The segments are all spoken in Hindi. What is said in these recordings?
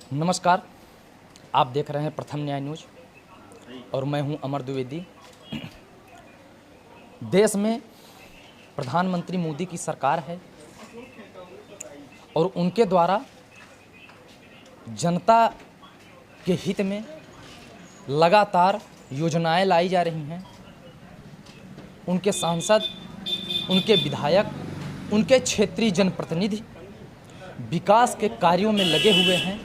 नमस्कार, आप देख रहे हैं प्रथम न्याय न्यूज और मैं हूं अमर द्विवेदी। देश में प्रधानमंत्री मोदी की सरकार है और उनके द्वारा जनता के हित में लगातार योजनाएं लाई जा रही हैं। उनके सांसद, उनके विधायक, उनके क्षेत्रीय जनप्रतिनिधि विकास के कार्यों में लगे हुए हैं।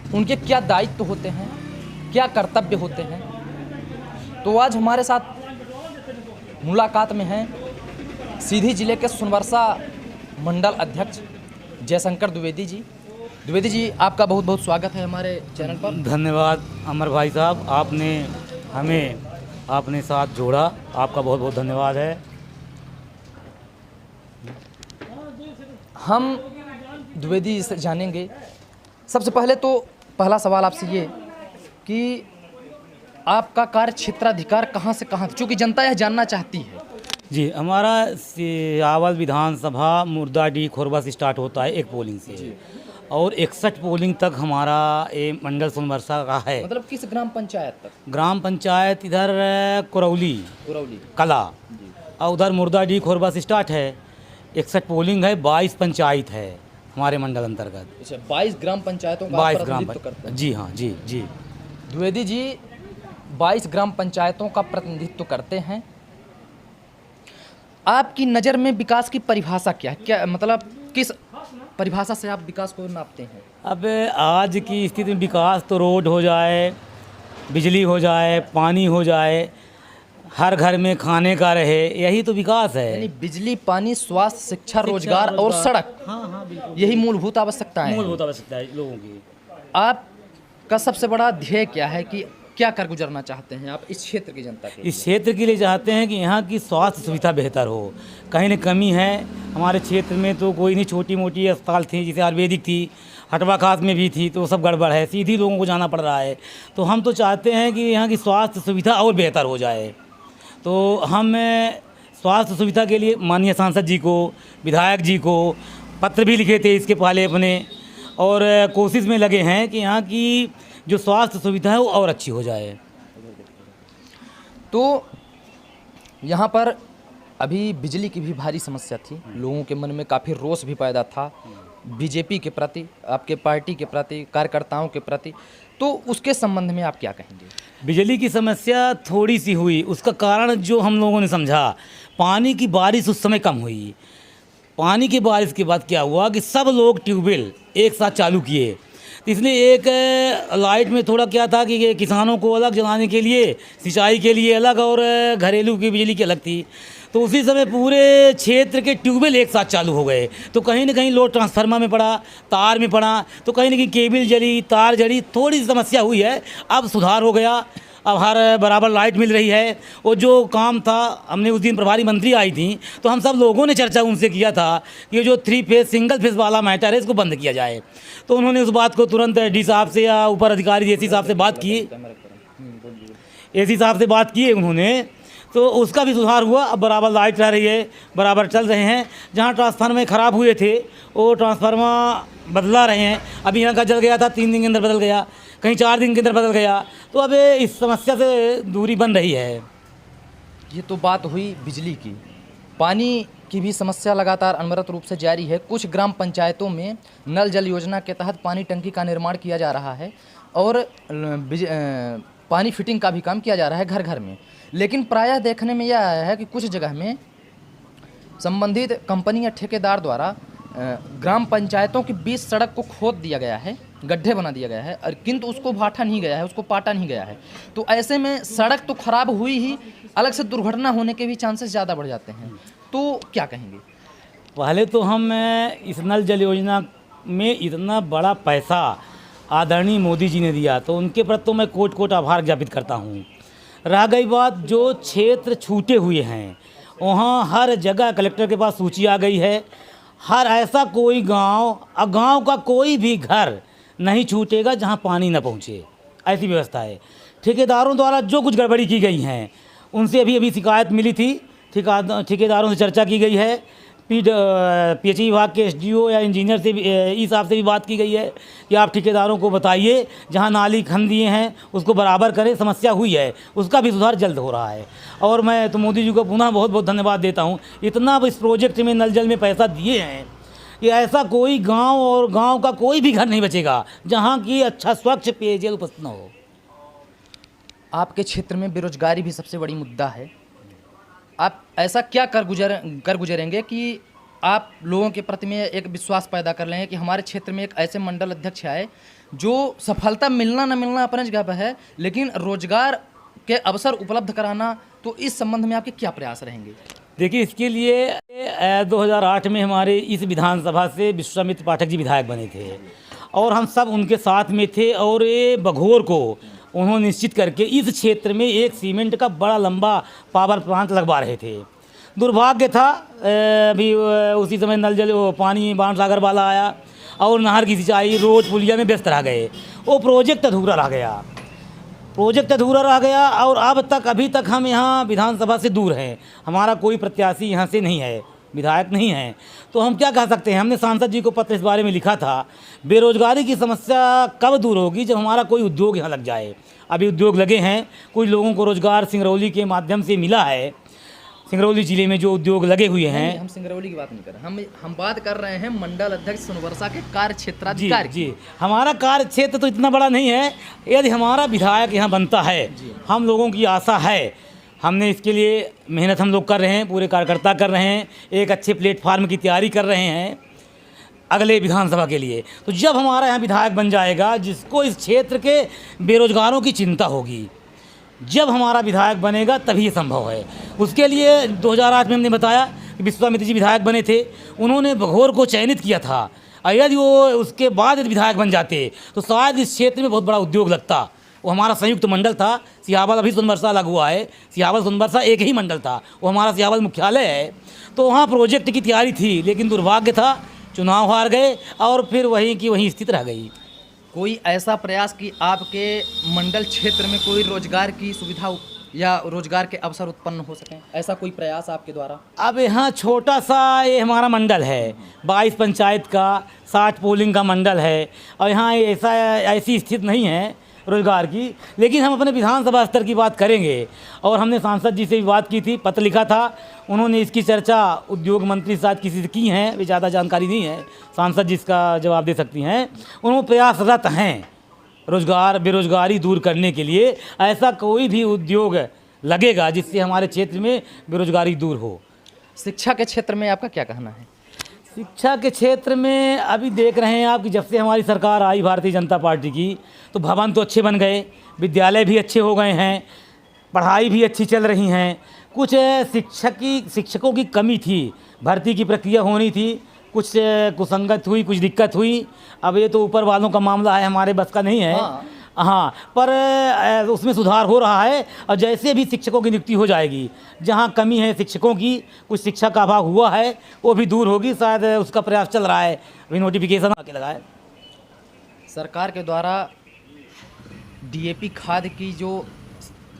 उनके क्या दायित्व होते हैं, क्या कर्तव्य होते हैं, तो आज हमारे साथ मुलाकात में हैं सीधी जिले के सोनवर्षा मंडल अध्यक्ष जयशंकर द्विवेदी जी। द्विवेदी जी, आपका बहुत बहुत स्वागत है हमारे चैनल पर। धन्यवाद अमर भाई साहब, आपने हमें अपने साथ जोड़ा, आपका बहुत बहुत धन्यवाद है। हम द्विवेदी जी से जानेंगे, सबसे पहले तो पहला सवाल आपसे ये कि आपका कार्य क्षेत्राधिकार कहाँ से कहाँ, चूँकि जनता यह जानना चाहती है। जी, हमारा सियावल विधानसभा मुर्दाडीह खोरबा से स्टार्ट होता है एक पोलिंग से और 61 पोलिंग तक हमारा ये मंडल सोनवर्षा का है। मतलब किस ग्राम पंचायत तक? ग्राम पंचायत इधर कुरौली कला और उधर मुर्दाडीह खोरबा से स्टार्ट है। 61 पोलिंग है, 22 पंचायत है हमारे मंडल अंतर्गत। अच्छा, 22 ग्राम पंचायतों का 22 ग्राम प्रतिनिधित्व करते हैं। जी हाँ, जी जी। द्विवेदी जी 22 ग्राम पंचायतों का प्रतिनिधित्व करते हैं। आपकी नज़र में विकास की परिभाषा क्या है? क्या मतलब किस परिभाषा से आप विकास को नापते हैं? अब आज की स्थिति में विकास तो रोड हो जाए, बिजली हो जाए, पानी हो जाए, हर घर में खाने का रहे, यही तो विकास है। यानी बिजली, पानी, स्वास्थ्य, शिक्षा, रोजगार और सड़क, हाँ बिल्कुल, यही मूलभूत आवश्यकताएं हैं। मूलभूत आवश्यकता है लोगों की। आपका सबसे बड़ा ध्येय क्या है कि क्या कर गुजरना चाहते हैं आप इस क्षेत्र की जनता के लिए? इस क्षेत्र के लिए चाहते हैं कि यहाँ की स्वास्थ्य सुविधा बेहतर हो। कहीं न कमी है हमारे क्षेत्र में, तो कोई नहीं, छोटी मोटी अस्पताल थी, जैसे आयुर्वेदिक थी, हटवा खास में भी थी, तो सब गड़बड़ है, सीधी लोगों को जाना पड़ रहा है। तो हम तो चाहते हैं कि यहाँ की स्वास्थ्य सुविधा और बेहतर हो जाए। तो हम स्वास्थ्य सुविधा के लिए माननीय सांसद जी को, विधायक जी को पत्र भी लिखे थे इसके पहले अपने, और कोशिश में लगे हैं कि यहाँ की जो स्वास्थ्य सुविधा है वो और अच्छी हो जाए। तो यहाँ पर अभी बिजली की भी भारी समस्या थी, लोगों के मन में काफ़ी रोष भी पैदा था बीजेपी के प्रति, आपके पार्टी के प्रति, कार्यकर्ताओं के प्रति। तो उसके संबंध में आप क्या कहेंगे? बिजली की समस्या थोड़ी सी हुई, उसका कारण जो हम लोगों ने समझा, पानी की बारिश उस समय कम हुई। पानी की बारिश के बाद क्या हुआ कि सब लोग ट्यूबवेल एक साथ चालू किए, तो इसलिए एक लाइट में थोड़ा क्या था कि किसानों को अलग जलाने के लिए, सिंचाई के लिए अलग और घरेलू की बिजली की अलग थी। तो उसी समय पूरे क्षेत्र के ट्यूबवेल एक साथ चालू हो गए, तो कहीं ना कहीं लोड ट्रांसफार्मर में पड़ा, तार में पड़ा, तो कहीं ना कहीं केबल जली, तार जली, थोड़ी सी समस्या हुई है। अब सुधार हो गया, अब हर बराबर लाइट मिल रही है। वो जो काम था, हमने उस दिन प्रभारी मंत्री आई थी, तो हम सब लोगों ने चर्चा उनसे किया था कि ये जो 3 फेज सिंगल फेज वाला मैटर है इसको बंद किया जाए। तो उन्होंने उस बात को तुरंत डी साहब से या ऊपर अधिकारी एसी साहब से बात की, एसी साहब से बात की उन्होंने, तो उसका भी सुधार हुआ। अब बराबर लाइट रह रही है, बराबर चल रहे हैं। जहाँ ट्रांसफार्मर ख़राब हुए थे वो ट्रांसफार्मर बदला रहे हैं। अभी यहाँ का जल गया था, 3 दिन के अंदर बदल गया, कहीं 4 दिन के अंदर बदल गया। तो अब इस समस्या से दूरी बन रही है। ये तो बात हुई बिजली की। पानी की भी समस्या लगातार अनवरत रूप से जारी है। कुछ ग्राम पंचायतों में नल जल योजना के तहत पानी टंकी का निर्माण किया जा रहा है और पानी फिटिंग का भी काम किया जा रहा है घर घर में। लेकिन प्रायः देखने में यह आया है कि कुछ जगह में संबंधित कंपनी या ठेकेदार द्वारा ग्राम पंचायतों के बीच सड़क को खोद दिया गया है, गड्ढे बना दिया गया है, और किंतु उसको भाटा नहीं गया है, उसको पाटा नहीं गया है। तो ऐसे में सड़क तो खराब हुई ही, अलग से दुर्घटना होने के भी चांसेस ज़्यादा बढ़ जाते हैं। तो क्या कहेंगे? पहले तो हम इस नल जल योजना में इतना बड़ा पैसा आदरणीय मोदी जी ने दिया, तो उनके प्रति तो मैं कोट कोट आभार ज्ञापित करता हूँ। रह गई बात जो क्षेत्र छूटे हुए हैं, वहाँ हर जगह कलेक्टर के पास सूची आ गई है। हर ऐसा कोई गांव का कोई भी घर नहीं छूटेगा जहां पानी न पहुंचे, ऐसी व्यवस्था है। ठेकेदारों द्वारा जो कुछ गड़बड़ी की गई हैं उनसे अभी शिकायत मिली थी, ठेकेदारों से चर्चा की गई है PHE विभाग के SDO या इंजीनियर से भी इस साहब से भी बात की गई है कि आप ठेकेदारों को बताइए जहां नाली खन दिए हैं उसको बराबर करें, समस्या हुई है उसका भी सुधार जल्द हो रहा है। और मैं तो मोदी जी को पुनः बहुत बहुत धन्यवाद देता हूं, इतना इस प्रोजेक्ट में नल जल में पैसा दिए हैं कि ऐसा कोई गांव और गांव का कोई भी घर नहीं बचेगा जहां की अच्छा स्वच्छ पेयजल उपस्थित न हो। आपके क्षेत्र में बेरोजगारी भी सबसे बड़ी मुद्दा है। आप ऐसा क्या कर गुजरेंगे कि आप लोगों के प्रति में एक विश्वास पैदा कर लेंगे कि हमारे क्षेत्र में एक ऐसे मंडल अध्यक्ष आए जो सफलता मिलना न मिलना अपने जगह पर है, लेकिन रोजगार के अवसर उपलब्ध कराना, तो इस संबंध में आपके क्या प्रयास रहेंगे? देखिए, इसके लिए 2008 में हमारे इस विधानसभा से विश्वामित्र पाठक जी विधायक बने थे और हम सब उनके साथ में थे और ये बघोर को उन्होंने निश्चित करके इस क्षेत्र में एक सीमेंट का बड़ा लंबा पावर प्लांट लगवा रहे थे। दुर्भाग्य था अभी उसी समय नल जल पानी बाण सागर वाला आया और नहर की सिंचाई रोज पुलिया में व्यस्त रह गए, वो प्रोजेक्ट अधूरा रह गया और अभी तक हम यहाँ विधानसभा से दूर हैं, हमारा कोई प्रत्याशी यहाँ से नहीं है, विधायक नहीं है। तो हम क्या कह सकते हैं, हमने सांसद जी को पत्र इस बारे में लिखा था, बेरोजगारी की समस्या कब दूर होगी, जब हमारा कोई उद्योग यहाँ लग जाए। अभी उद्योग लगे हैं, कुछ लोगों को रोजगार सिंगरौली के माध्यम से मिला है, सिंगरौली जिले में जो उद्योग लगे हुए हैं। हम सिंगरौली की बात नहीं कर रहे, हम बात कर रहे हैं मंडल अध्यक्ष सोनबरसा के कार्य क्षेत्राधिकारी। जी, हमारा कार्य क्षेत्र तो इतना बड़ा नहीं है, यदि हमारा विधायक यहाँ बनता है, हम लोगों की आशा है, हमने इसके लिए मेहनत हम लोग कर रहे हैं, पूरे कार्यकर्ता कर रहे हैं, एक अच्छे प्लेटफार्म की तैयारी कर रहे हैं अगले विधानसभा के लिए। तो जब हमारा यहाँ विधायक बन जाएगा, जिसको इस क्षेत्र के बेरोजगारों की चिंता होगी, जब हमारा विधायक बनेगा तभी ये संभव है। उसके लिए 2008 में हमने बताया कि विश्वामित्र जी विधायक बने थे, उन्होंने बघोर को चयनित किया था और यदि वो उसके बाद यदि विधायक बन जाते तो शायद इस क्षेत्र में बहुत बड़ा उद्योग लगता। वो हमारा संयुक्त मंडल था, सियावल अभी सोनबरसा अलग हुआ है, सियावल सोनबरसा एक ही मंडल था, वो हमारा सियावल मुख्यालय है। तो वहाँ प्रोजेक्ट की तैयारी थी, लेकिन दुर्भाग्य था चुनाव हार गए और फिर वहीं की वहीं स्थित रह गई। कोई ऐसा प्रयास कि आपके मंडल क्षेत्र में कोई रोजगार की सुविधा या रोजगार के अवसर उत्पन्न हो सकें, ऐसा कोई प्रयास आपके द्वारा? अब यहाँ छोटा सा ये हमारा मंडल है, 22 पंचायत का, 60 पोलिंग का मंडल है और यहाँ ऐसी स्थिति नहीं है रोजगार की, लेकिन हम अपने विधानसभा स्तर की बात करेंगे। और हमने सांसद जी से भी बात की थी, पत्र लिखा था, उन्होंने इसकी चर्चा उद्योग मंत्री साथ किसी से की है, वे ज़्यादा जानकारी नहीं है, सांसद जी इसका जवाब दे सकती हैं। उन्होंने प्रयासरत हैं रोजगार बेरोजगारी दूर करने के लिए, ऐसा कोई भी उद्योग लगेगा जिससे हमारे क्षेत्र में बेरोजगारी दूर हो। शिक्षा के क्षेत्र में आपका क्या कहना है? शिक्षा के क्षेत्र में अभी देख रहे हैं आप कि जब से हमारी सरकार आई भारतीय जनता पार्टी की, तो भवन तो अच्छे बन गए, विद्यालय भी अच्छे हो गए हैं, पढ़ाई भी अच्छी चल रही हैं। कुछ शिक्षकों की कमी थी, भर्ती की प्रक्रिया होनी थी, कुछ कुसंगत हुई, कुछ दिक्कत हुई। अब ये तो ऊपर वालों का मामला है, हमारे बस का नहीं है। हाँ, पर उसमें सुधार हो रहा है और जैसे भी शिक्षकों की नियुक्ति हो जाएगी, जहाँ कमी है शिक्षकों की, कुछ शिक्षा का अभाव हुआ है, वो भी दूर होगी, शायद उसका प्रयास चल रहा है, अभी नोटिफिकेशन आके लगा है। सरकार के द्वारा DAP खाद की जो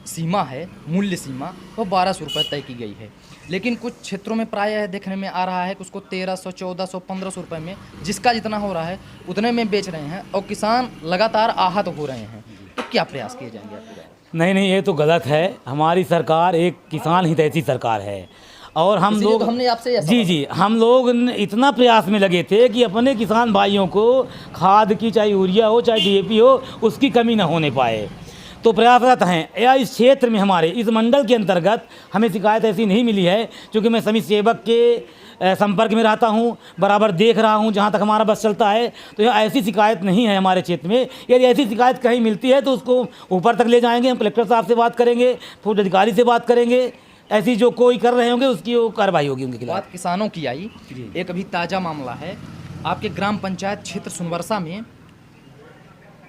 सीमा है, मूल्य सीमा, वो 1200 रुपये तय की गई है, लेकिन कुछ क्षेत्रों में प्रायः देखने में आ रहा है कि उसको 1300, 1400, 1500 रुपये में, जिसका जितना हो रहा है उतने में बेच रहे हैं और किसान लगातार आहत हो रहे हैं। तो क्या प्रयास किए जाएंगे आपके द्वारा? नहीं, ये तो गलत है। हमारी सरकार एक किसान हितैषी सरकार है और हम लोग, हमने आपसे जी, हम लोग इतना प्रयास में लगे थे कि अपने किसान भाइयों को खाद की, चाहे यूरिया हो चाहे DAP हो, उसकी कमी न होने पाए। तो प्रयासरत हैं। या इस क्षेत्र में हमारे इस मंडल के अंतर्गत हमें शिकायत ऐसी नहीं मिली है, क्योंकि मैं समिति सेवक के संपर्क में रहता हूं, बराबर देख रहा हूं जहां तक हमारा बस चलता है, तो यहाँ ऐसी शिकायत नहीं है हमारे क्षेत्र में। यदि ऐसी शिकायत कहीं मिलती है तो उसको ऊपर तक ले जाएंगे, हम कलेक्टर साहब से बात करेंगे, फूड अधिकारी से बात करेंगे, ऐसी जो कोई कर रहे होंगे उसकी वो कार्रवाई होगी उनके खिलाफ। बात किसानों की आई, एक अभी ताज़ा मामला है आपके ग्राम पंचायत क्षेत्र सोनबरसा में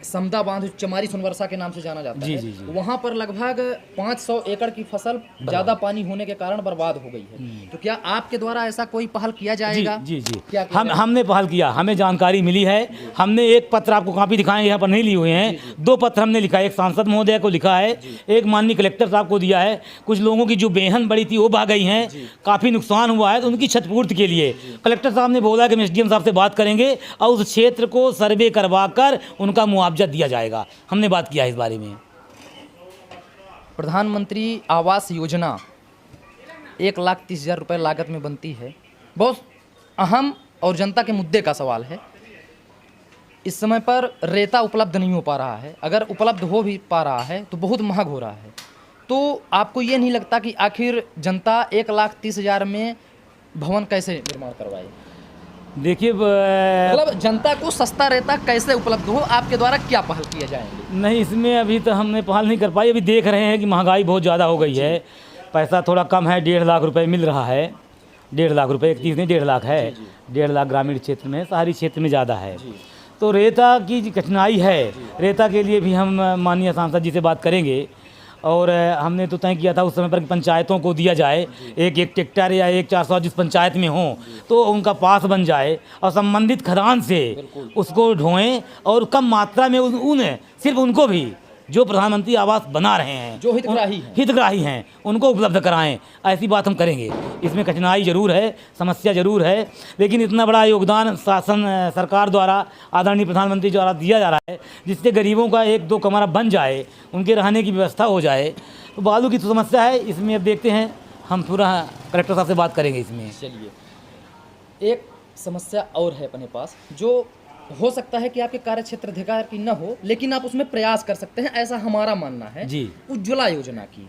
समदा बांध चमारी सोनवर्षा के नाम से जाना जाता जी, है, जी, जी। वहाँ पर लगभग 500 एकड़ की फसल ज़्यादा पानी होने के कारण बर्बाद हो गई है। तो क्या आपके द्वारा ऐसा कोई पहल किया जी जाएगा? जी जी क्या किया जाएगा? हमने पहल किया, हमें जानकारी मिली है। हमने एक पत्र आपको कॉपी दिखाएं, यहाँ पर नहीं लिए हुए हैं। 2 पत्र हमने लिखा है, एक सांसद महोदय को लिखा है, एक माननीय कलेक्टर साहब को दिया है। कुछ लोगों की जो बेहन बड़ी थी वो भाग गई हैं, काफ़ी नुकसान हुआ है, तो उनकी क्षतिपूर्ति के लिए कलेक्टर साहब ने बोला कि हम SDM साहब से बात करेंगे और उस क्षेत्र को सर्वे करवा कर उनका मुआवजा दिया जाएगा। हमने बात किया है इस बारे में। प्रधानमंत्री आवास योजना 1,30,000 रुपये लागत में बनती है। बहुत अहम और जनता के मुद्दे का सवाल है। इस समय पर रेता उपलब्ध नहीं हो पा रहा है, अगर उपलब्ध हो भी पा रहा है तो बहुत महंग हो रहा है। तो आपको ये नहीं लगता कि आखिर जनता 1,30,000 में भवन कैसे निर्माण करवाए? देखिए मतलब जनता को सस्ता रेता कैसे उपलब्ध हो, आपके द्वारा क्या पहल किए जाएंगे? नहीं, इसमें अभी तो हमने पहल नहीं कर पाई। अभी देख रहे हैं कि महंगाई बहुत ज़्यादा हो गई है, पैसा थोड़ा कम है, 1.5 लाख रुपए मिल रहा है। 1.5 लाख रुपए, 31 नहीं 1.5 लाख है। 1.5 लाख ग्रामीण क्षेत्र में, शहरी क्षेत्र में ज़्यादा है। तो रेता की कठिनाई है। रेता के लिए भी हम माननीय सांसद जी से बात करेंगे और हमने तो तय किया था उस समय पर कि पंचायतों को दिया जाए, एक ट्रैक्टर या 1-400 जिस पंचायत में हो तो उनका पास बन जाए और संबंधित खदान से उसको ढोएं और कम मात्रा में उन सिर्फ उनको भी जो प्रधानमंत्री आवास बना रहे हैं, जो हितग्राही हैं उनको उपलब्ध कराएं। ऐसी बात हम करेंगे। इसमें कठिनाई जरूर है, समस्या जरूर है, लेकिन इतना बड़ा योगदान शासन सरकार द्वारा, आदरणीय प्रधानमंत्री द्वारा दिया जा रहा है, जिससे गरीबों का 1-2 कमरा बन जाए, उनके रहने की व्यवस्था हो जाए। तो बालू की तो समस्या है, इसमें अब देखते हैं, हम पूरा कलेक्टर साहब से बात करेंगे इसमें। चलिए, एक समस्या और है अपने पास, जो हो सकता है कि आपके कार्य क्षेत्र अधिकार की न हो, लेकिन आप उसमें प्रयास कर सकते हैं, ऐसा हमारा मानना है जी। उज्ज्वला योजना की।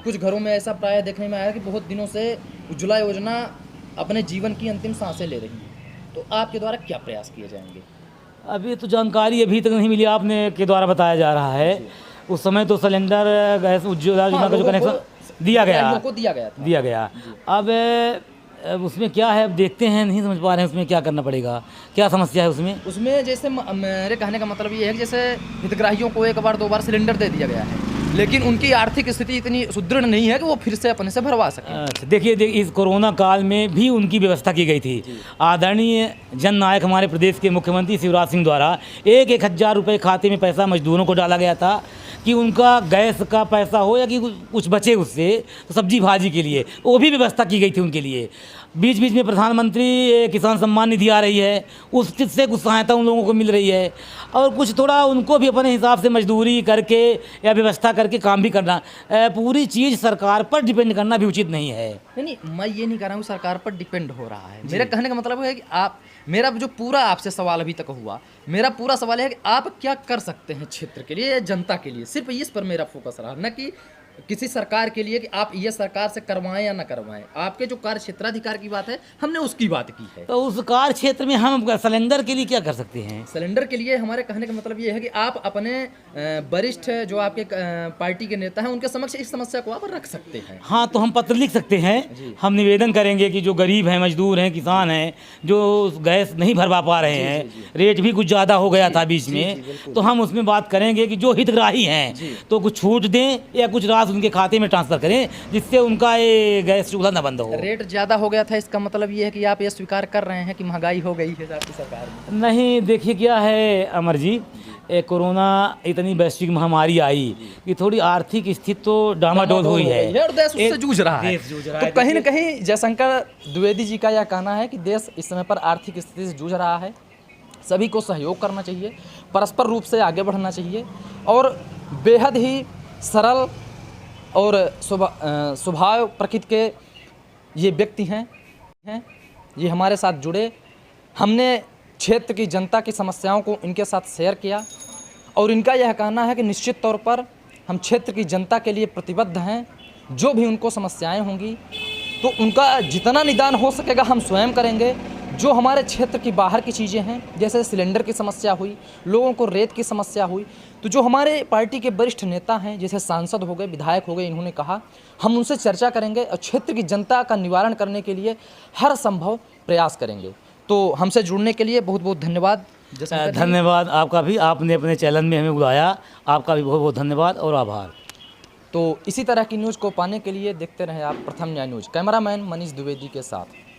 कुछ घरों में ऐसा प्राय देखने में आया कि बहुत दिनों से उज्ज्वला योजना अपने जीवन की अंतिम सांसें ले रही है। तो आपके द्वारा क्या प्रयास किए जाएंगे? अभी तो जानकारी अभी तक नहीं मिली, आपने के द्वारा बताया जा रहा है। उस समय तो सिलेंडर गैस उज्ज्वला योजना का जो कनेक्शन दिया गया। अब उसमें क्या है, अब देखते हैं, नहीं समझ पा रहे हैं उसमें क्या करना पड़ेगा, क्या समस्या है उसमें। जैसे मेरे कहने का मतलब ये है कि जैसे हितग्राहियों को 1 बार 2 बार सिलेंडर दे दिया गया है, लेकिन उनकी आर्थिक स्थिति इतनी सुदृढ़ नहीं है कि वो फिर से अपने से भरवा सकें। अच्छा, देखिए इस कोरोना काल में भी उनकी व्यवस्था की गई थी। आदरणीय जननायक हमारे प्रदेश के मुख्यमंत्री शिवराज सिंह द्वारा 1,000 रुपये खाते में पैसा मजदूरों को डाला गया था कि उनका गैस का पैसा हो या कि कुछ बचे उससे तो सब्जी भाजी के लिए, वो भी व्यवस्था की गई थी उनके लिए। बीच बीच में प्रधानमंत्री किसान सम्मान निधि आ रही है, उससे कुछ सहायता उन लोगों को मिल रही है, और कुछ थोड़ा उनको भी अपने हिसाब से मजदूरी करके या व्यवस्था करके काम भी करना। पूरी चीज़ सरकार पर डिपेंड करना भी उचित नहीं है। नहीं, मैं ये नहीं कह रहा हूँ सरकार पर डिपेंड हो रहा है। मेरा कहने का मतलब है कि मेरा जो पूरा आपसे सवाल अभी तक हुआ, मेरा पूरा सवाल है कि आप क्या कर सकते हैं क्षेत्र के लिए, जनता के लिए। सिर्फ इस पर मेरा फोकस रहा, न कि किसी सरकार के लिए कि आप ये सरकार से करवाएं या ना करवाएं। आपके जो कार्य क्षेत्राधिकार की बात है, हमने उसकी बात की है। तो उस कार्य क्षेत्र में हम सिलेंडर के लिए क्या कर सकते हैं? सिलेंडर के लिए हमारे कहने का मतलब ये है कि आप अपने वरिष्ठ जो आपके पार्टी के नेता हैं उनके समक्ष इस समस्या को आप रख सकते हैं। हाँ, तो हम पत्र लिख सकते हैं। हम निवेदन करेंगे कि जो गरीब हैं, मजदूर हैं, किसान हैं, जो गैस नहीं भरवा पा रहे हैं, रेट भी कुछ ज़्यादा हो गया था बीच में, तो हम उसमें बात करेंगे कि जो हितग्राही हैं तो कुछ छूट दें या कुछ राशि उनके खाते में ट्रांसफर करें, जिससे उनका ये गैस चूल्हा न बंद हो। रेट ज़्यादा हो गया था, इसका मतलब ये है कि आप ये स्वीकार कर रहे हैं कि महंगाई हो गई है आपकी सरकार में? नहीं, देखिए क्या है अमर जी, कोरोना इतनी वैश्विक महामारी आई कि थोड़ी आर्थिक स्थिति तो डामाडोल हुई है और देश उससे जूझ रहा है। तो कहीं न कहीं जयशंकर द्विवेदी जी का यह कहना है कि देश इस समय पर आर्थिक स्थिति से जूझ रहा है, सभी को सहयोग करना चाहिए, परस्पर रूप से आगे बढ़ना चाहिए, और बेहद ही सरल और स्वभाव प्रकृति के ये व्यक्ति हैं, ये हमारे साथ जुड़े। हमने क्षेत्र की जनता की समस्याओं को इनके साथ शेयर किया और इनका यह कहना है कि निश्चित तौर पर हम क्षेत्र की जनता के लिए प्रतिबद्ध हैं। जो भी उनको समस्याएं होंगी तो उनका जितना निदान हो सकेगा हम स्वयं करेंगे। जो हमारे क्षेत्र की बाहर की चीज़ें हैं, जैसे सिलेंडर की समस्या हुई, लोगों को रेत की समस्या हुई, तो जो हमारे पार्टी के वरिष्ठ नेता हैं, जैसे सांसद हो गए, विधायक हो गए, इन्होंने कहा हम उनसे चर्चा करेंगे और क्षेत्र की जनता का निवारण करने के लिए हर संभव प्रयास करेंगे। तो हमसे जुड़ने के लिए बहुत बहुत धन्यवाद। जसमीता जी, धन्यवाद आपका भी, आपने अपने चैनल में हमें बुलाया, आपका भी बहुत बहुत धन्यवाद और आभार। तो इसी तरह की न्यूज़ को पाने के लिए देखते रहें आप प्रथम न्याय न्यूज़। कैमरामैन मनीष द्विवेदी के साथ।